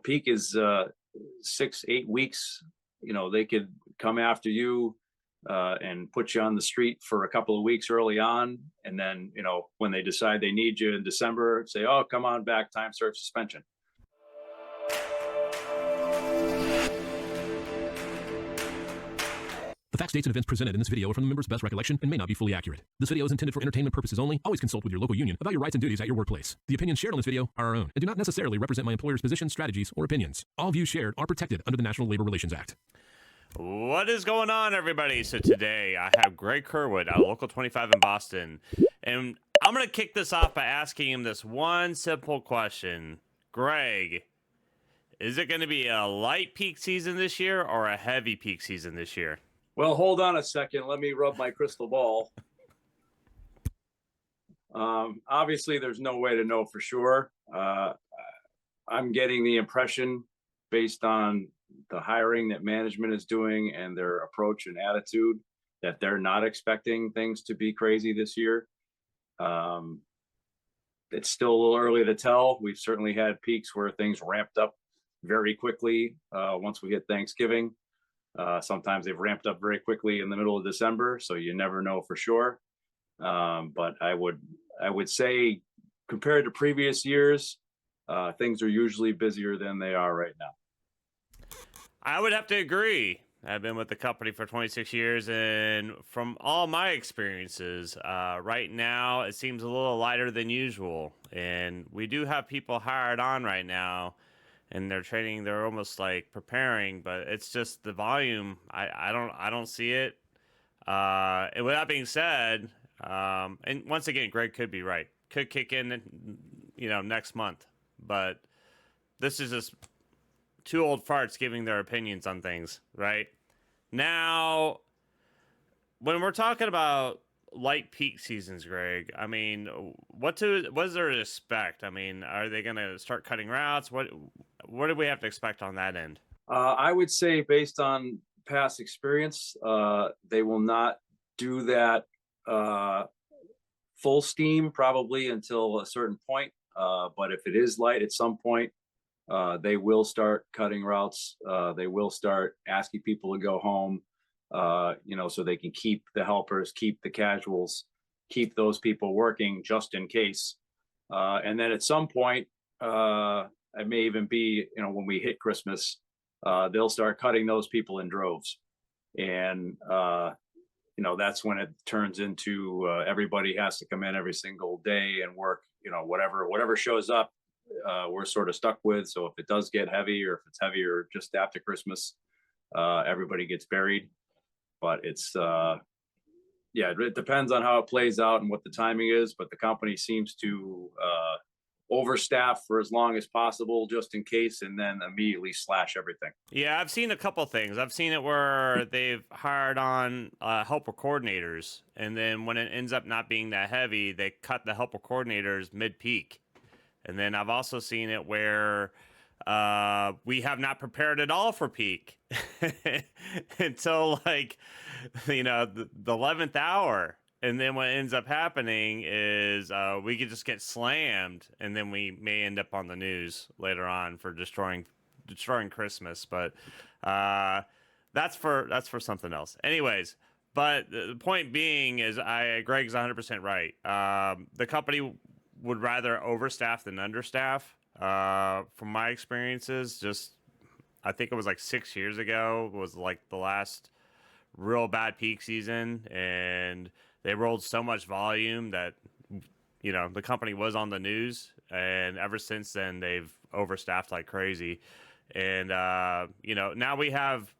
Peak is 6, 8 weeks. They could come after you and put you on the street for a couple of weeks early on. And then, when they decide they need you in December, say, oh, come on back, time served suspension. The facts, dates, and events presented in this video are from the member's best recollection and may not be fully accurate. This video is intended for entertainment purposes only. Always consult with your local union about your rights and duties at your workplace. The opinions shared on this video are our own and do not necessarily represent my employer's positions, strategies, or opinions. All views shared are protected under the National Labor Relations Act. What is going on, everybody? So today I have Greg Kerwood out of Local 25 in Boston, and I'm going to kick this off by asking him this one simple question. Greg, is it going to be a light peak season this year or a heavy peak season this year? Well, hold on a second. Let me rub my crystal ball. Obviously, there's no way to know for sure. I'm getting the impression, based on the hiring that management is doing and their approach and attitude, that they're not expecting things to be crazy this year. It's still a little early to tell. We've certainly had peaks where things ramped up very quickly once we hit Thanksgiving. Sometimes they've ramped up very quickly in the middle of December, so you never know for sure. But I would say, compared to previous years, things are usually busier than they are right now. I would have to agree. I've been with the company for 26 years, and from all my experiences, right now it seems a little lighter than usual. And we do have people hired on right now, and they're training, they're almost like preparing, but it's just the volume. I don't see it. And with that being said, and once again, Greg could be right. Could kick in, next month. But this is just two old farts giving their opinions on things, right? Now, when we're talking about light peak seasons, Greg, I mean, what is there to expect? I mean, are they going to start cutting routes? What do we have to expect on that end? I would say, based on past experience, they will not do that full steam probably until a certain point. But if it is light at some point, they will start cutting routes. They will start asking people to go home, so they can keep the helpers, keep the casuals, keep those people working just in case. And then at some point, it may even be, when we hit Christmas, they'll start cutting those people in droves. And, that's when it turns into everybody has to come in every single day and work, whatever shows up. We're sort of stuck with. So if it does get heavy, or if it's heavier just after Christmas, everybody gets buried. But it's, it depends on how it plays out and what the timing is. But the company seems to overstaff for as long as possible, just in case, and then immediately slash everything. Yeah, I've seen a couple things. I've seen it where they've hired on helper coordinators, and then when it ends up not being that heavy, they cut the helper coordinators mid-peak. And then I've also seen it where we have not prepared at all for peak until the 11th hour. And then what ends up happening is we could just get slammed, and then we may end up on the news later on for destroying Christmas. But that's for something else. Anyways, but the point being is, Greg's 100% right. The company would rather overstaff than understaff. From my experiences, I think it was like 6 years ago was like the last real bad peak season, and they rolled so much volume that the company was on the news, and ever since then they've overstaffed like crazy. And now we have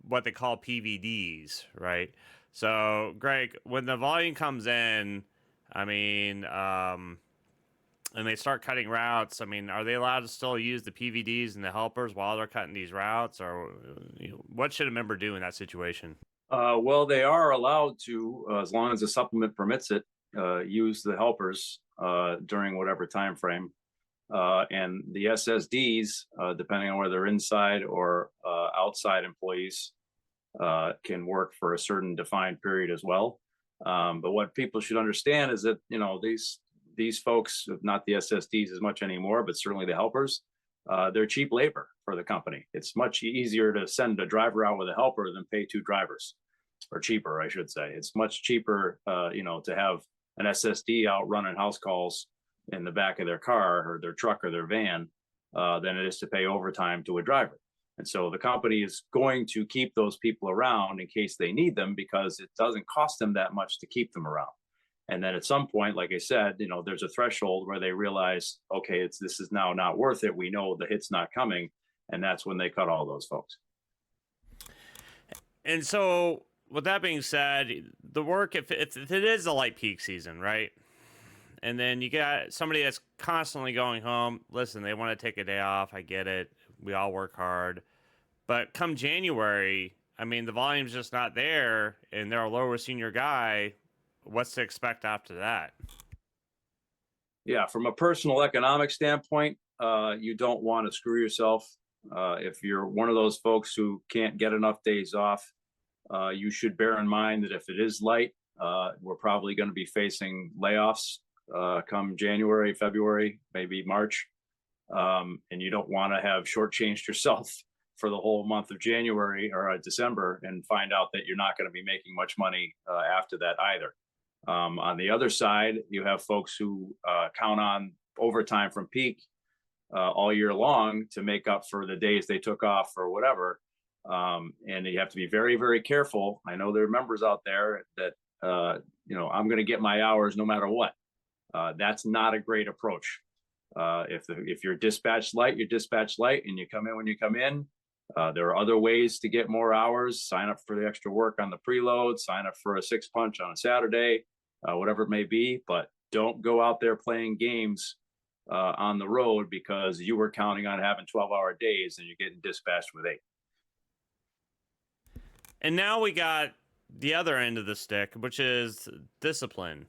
what they call PVDs, right? So Greg, when the volume comes in, I mean, and they start cutting routes, I mean, are they allowed to still use the PVDs and the helpers while they're cutting these routes? Or what should a member do in that situation? Well, they are allowed to, as long as the supplement permits it, use the helpers during whatever time frame. And the SSDs, depending on whether they're inside or outside employees, can work for a certain defined period as well. But what people should understand is that, these folks, not the SSDs as much anymore, but certainly the helpers, they're cheap labor for the company. It's much easier to send a driver out with a helper than pay 2 drivers, or cheaper, I should say. It's much cheaper, to have an SSD out running house calls in the back of their car or their truck or their van than it is to pay overtime to a driver. And so the company is going to keep those people around in case they need them, because it doesn't cost them that much to keep them around. And then at some point, like I said, there's a threshold where they realize, okay, this is now not worth it. We know the hit's not coming. And that's when they cut all those folks. And so, with that being said, the work, if it is a light peak season, right? And then you got somebody that's constantly going home. Listen, they want to take a day off. I get it. We all work hard. But come January, I mean, the volume's just not there, and they're a lower senior guy. What's to expect after that? Yeah, from a personal economic standpoint, you don't want to screw yourself. If you're one of those folks who can't get enough days off, you should bear in mind that if it is light, we're probably going to be facing layoffs come January, February, maybe March. And you don't want to have shortchanged yourself for the whole month of January or December and find out that you're not going to be making much money after that either. On the other side, you have folks who count on overtime from peak all year long to make up for the days they took off or whatever. And you have to be very, very careful. I know there are members out there that, I'm going to get my hours no matter what. That's not a great approach. If you're dispatched light, you're dispatched light, and you come in when you come in. There are other ways to get more hours. Sign up for the extra work on the preload, sign up for a 6-punch on a Saturday, whatever it may be, but don't go out there playing games on the road because you were counting on having 12-hour days and you're getting dispatched with 8. And now we got the other end of the stick, which is discipline.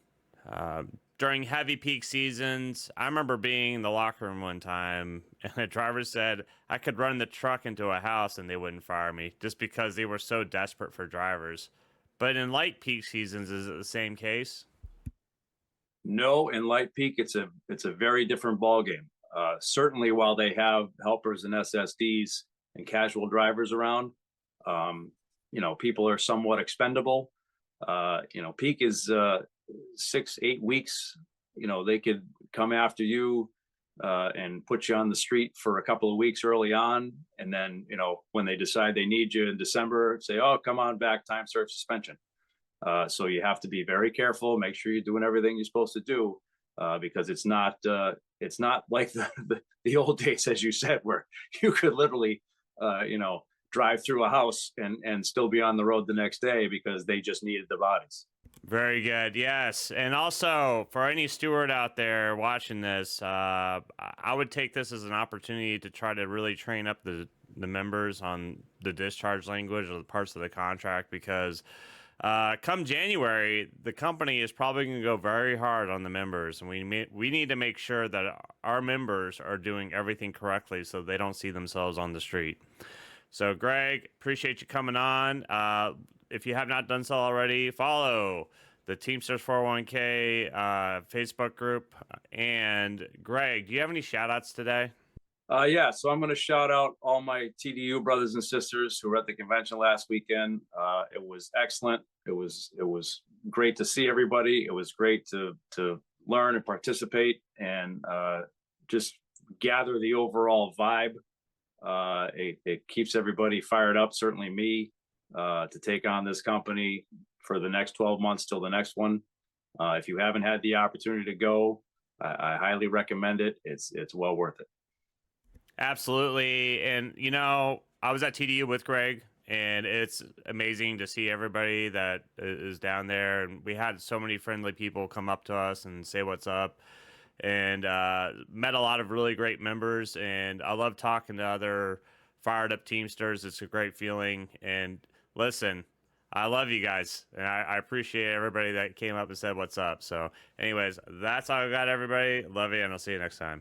During heavy peak seasons, I remember being in the locker room one time and the driver said I could run the truck into a house and they wouldn't fire me just because they were so desperate for drivers. But in light peak seasons, is it the same case? No, in light peak, it's a very different ballgame. Certainly, while they have helpers and SSDs and casual drivers around, people are somewhat expendable. Peak is 6-8 weeks. They could come after you and put you on the street for a couple of weeks early on, and then when they decide they need you in December, say, "Oh, come on back, time served suspension." So you have to be very careful. Make sure you're doing everything you're supposed to do, because it's not like the old days, as you said, where you could literally drive through a house and still be on the road the next day because they just needed the bodies. Very good. Yes. And also, for any steward out there watching this, I would take this as an opportunity to try to really train up the members on the discharge language or the parts of the contract, because come January, the company is probably going to go very hard on the members. And we need to make sure that our members are doing everything correctly so they don't see themselves on the street. So, Greg, appreciate you coming on. If you have not done so already, follow the Teamsters 401k Facebook group. And Greg, do you have any shout outs today? Yeah, so I'm going to shout out all my TDU brothers and sisters who were at the convention last weekend. It was excellent. It was great to see everybody. It was great to learn and participate and just gather the overall vibe. It keeps everybody fired up, certainly me, to take on this company for the next 12 months till the next one. If you haven't had the opportunity to go, I highly recommend it. It's well worth it. Absolutely. And, I was at TDU with Greg, and it's amazing to see everybody that is down there. And we had so many friendly people come up to us and say what's up, and met a lot of really great members. And I love talking to other fired up Teamsters. It's a great feeling. And listen, I love you guys, and I appreciate everybody that came up and said what's up. So anyways, that's all I got, everybody. Love you, and I'll see you next time.